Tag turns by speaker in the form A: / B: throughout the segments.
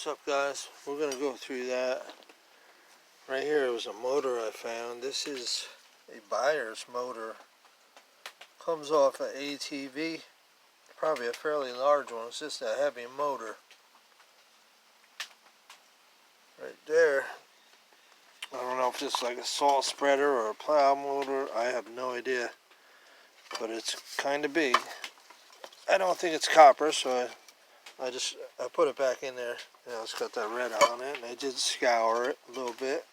A: What's up, guys? We're gonna go through that. Right here was a motor I found. This is a buyer's motor. Comes off an ATV. Probably a fairly large one. It's just a heavy motor. Right there. I don't know if it's like a salt spreader or a plow motor. I have no idea. But it's kind of big. I don't think it's copper, so I put it back in there. You know, it's got that red on it, and I did scour it a little bit.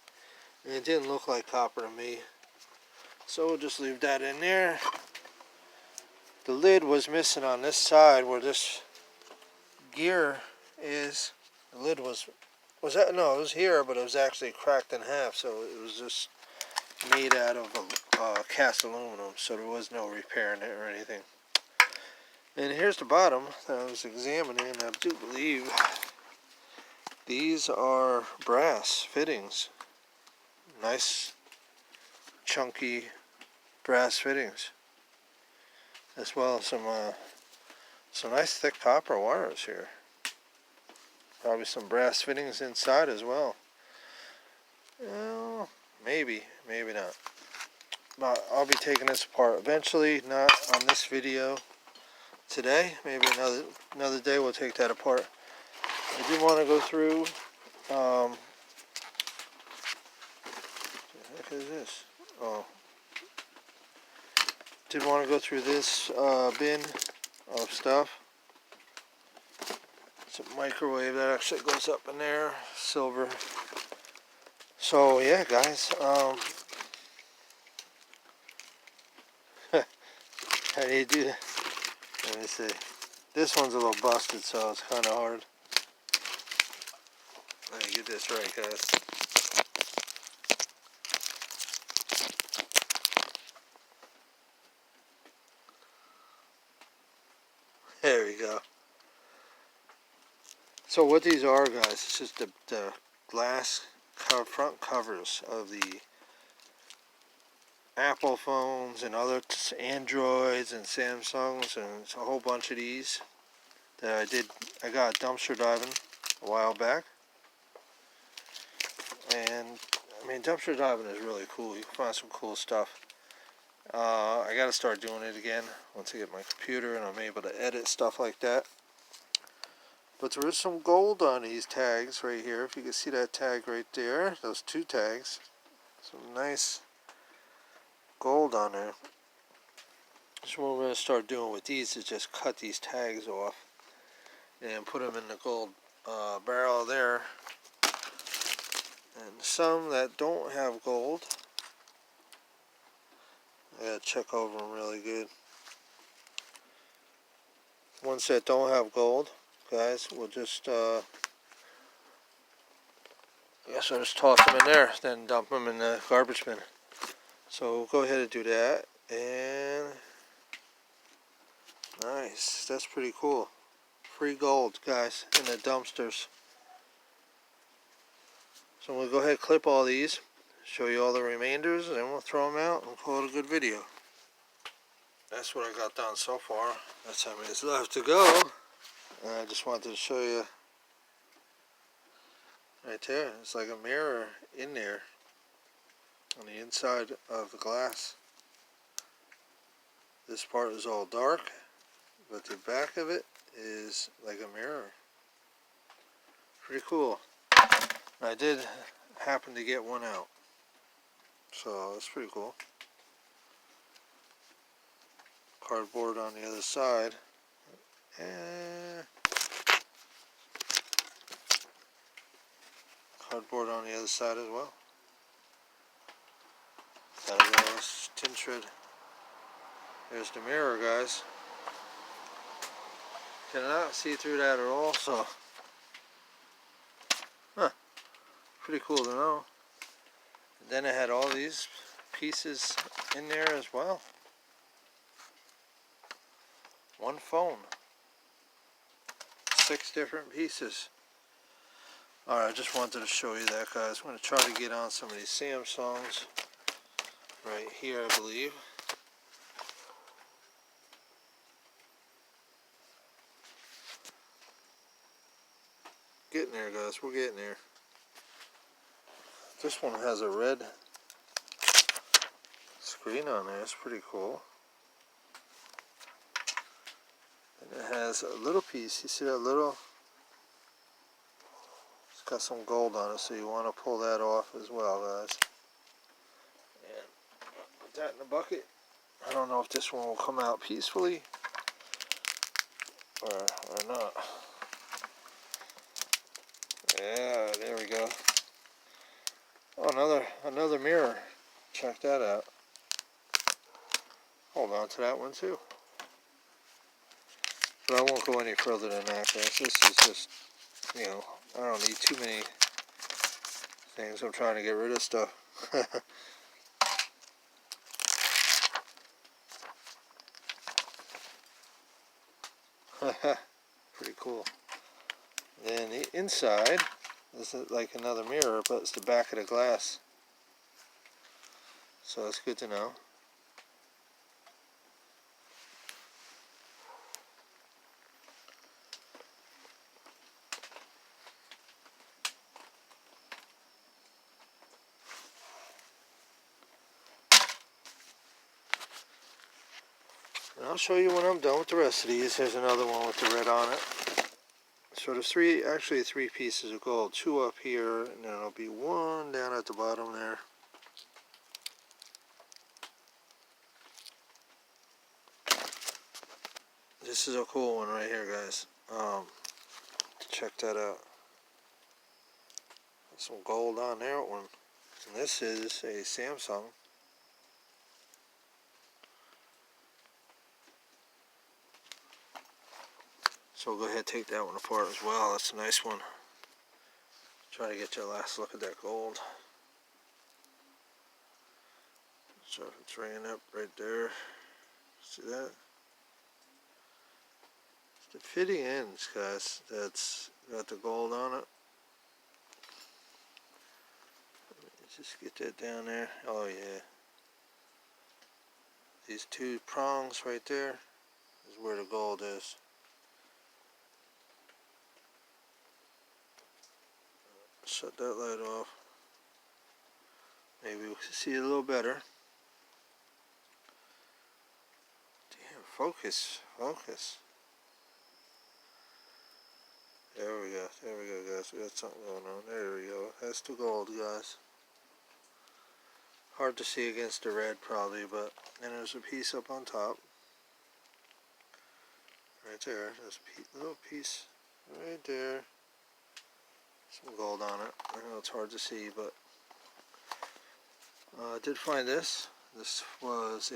A: And it didn't look like copper to me. So we'll just leave that in there. The lid was missing on this side where this gear is. The lid was that? No, it was here, but it was actually cracked in half. So it was just made out of cast aluminum. So there was no repairing it or anything. And here's the bottom that I was examining. I do believe these are brass fittings. Nice, chunky brass fittings. As well as some nice thick copper wires here. Probably some brass fittings inside as well. Well, maybe not. But I'll be taking this apart eventually, not on this video today. Maybe another day we'll take that apart. I did want to go through. What the heck is this? Oh. Did want to go through this bin of stuff. It's a microwave that actually goes up in there, silver. So yeah, guys. How do you do that? Let me see. This one's a little busted, so it's kind of hard. Let me get this right, guys. There we go. So what these are, guys, it's just the glass front covers of the Apple phones and other Androids and Samsungs, and it's a whole bunch of these that I got dumpster diving a while back. And I mean, dumpster diving is really cool. You can find some cool stuff. I got to start doing it again once I get my computer and I'm able to edit stuff like that. But there is some gold on these tags right here. If you can see that tag right there, those two tags, some nice gold on there. So what we're going to start doing with these is just cut these tags off and put them in the gold barrel there. And some that don't have gold, I gotta check over them really good. Ones that don't have gold, guys, we'll just I guess I'll just toss them in there, then dump them in the garbage bin. So we'll go ahead and do that. And nice, that's pretty cool. Free gold, guys, in the dumpsters. So we'll go ahead and clip all these, show you all the remainders, and then we'll throw them out and call it a good video. That's what I got done so far. That's how many is left to go. And I just wanted to show you right there. It's like a mirror in there on the inside of the glass. This part is all dark, but the back of it is like a mirror. Pretty cool. I did happen to get one out, so that's pretty cool. Cardboard on the other side. And cardboard on the other side as well. There goes tin shred. There's the mirror, guys. Cannot see through that at all, so pretty cool to know. And then it had all these pieces in there as well. One phone. 6 different pieces. Alright, I just wanted to show you that, guys. I'm going to try to get on some of these Samsungs right here, I believe. getting there, guys. We're getting there. This one has a red screen on there. It's pretty cool. And it has a little piece. You see that little? It's got some gold on it, so you want to pull that off as well, guys. And put that in the bucket. I don't know if this one will come out peacefully or not. Yeah, there we go. Oh, another mirror. Check that out. Hold on to that one too. But I won't go any further than that, guys. This is just, you know, I don't need too many things. I'm trying to get rid of stuff. Pretty cool. Then the inside is like another mirror, but it's the back of the glass. So that's good to know. And I'll show you when I'm done with the rest of these. Here's another one with the red on it. So there's actually three pieces of gold. Two up here, and then there'll be one down at the bottom there. This is a cool one right here, guys. Check that out. Some gold on there one. And this is a Samsung. So we'll go ahead and take that one apart as well. That's a nice one. Try to get your last look at that gold. So it's raying up right there. See that? It's the fitting ends, guys. That's got the gold on it. Let's just get that down there. Oh yeah. These two prongs right there is where the gold is. Shut that light off. Maybe we can see it a little better. Damn, focus. There we go, guys. We got something going on. There we go. That's the gold, guys. Hard to see against the red, probably, but then there's a piece up on top. Right there. There's a little piece right there. Some gold on it. I know it's hard to see, but I did find this. This was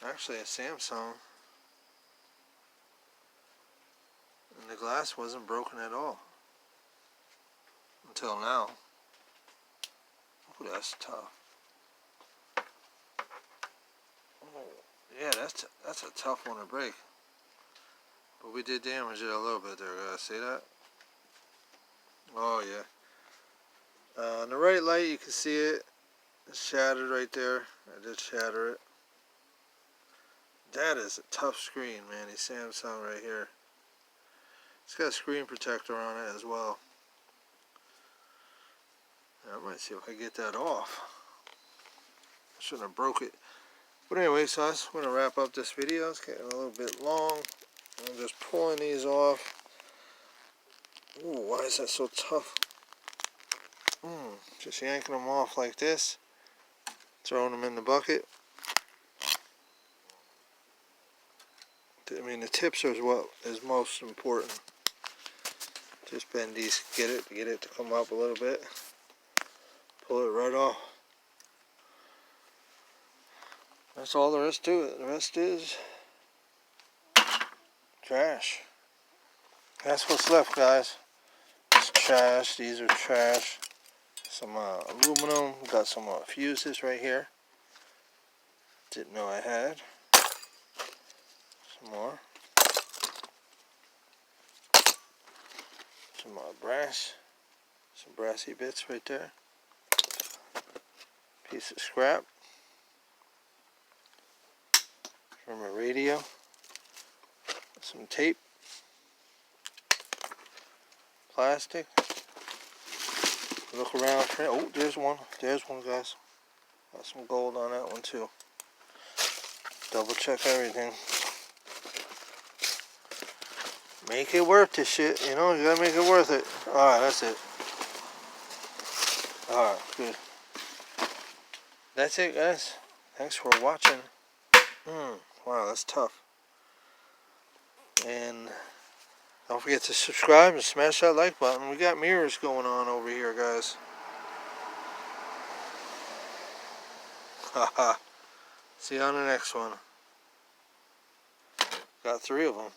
A: actually a Samsung, and the glass wasn't broken at all until now. Oh, that's tough. Oh, yeah, that's a tough one to break. But we did damage it a little bit there, guys. See that? Oh yeah. On the right light, you can see it. It's shattered right there. I did shatter it. That is a tough screen, man. The Samsung right here. It's got a screen protector on it as well. I might see if I can get that off. I shouldn't have broke it. But anyway, so I'm going to wrap up this video. It's getting a little bit long. I'm just pulling these off. Ooh, why is that so tough? Just yanking them off like this. Throwing them in the bucket. I mean, the tips are what is most important. Just bend these, get it to come up a little bit. Pull it right off. That's all there is to it. The rest is trash. That's what's left, guys. It's trash. These are trash. Some aluminum. Got some fuses right here. Didn't know I had. Some more. Some brass. Some brassy bits right there. Piece of scrap from a radio. Some tape. plastic. Look around for it. Oh, there's one. There's one, guys. Got some gold on that one too. Double check everything. Make it worth this shit, you know, you gotta make it worth it. Alright, that's it. Alright, good. That's it, guys. Thanks for watching. Wow, that's tough. And don't forget to subscribe and smash that like button. We got mirrors going on over here, guys. Haha. See you on the next one. Got 3 of them.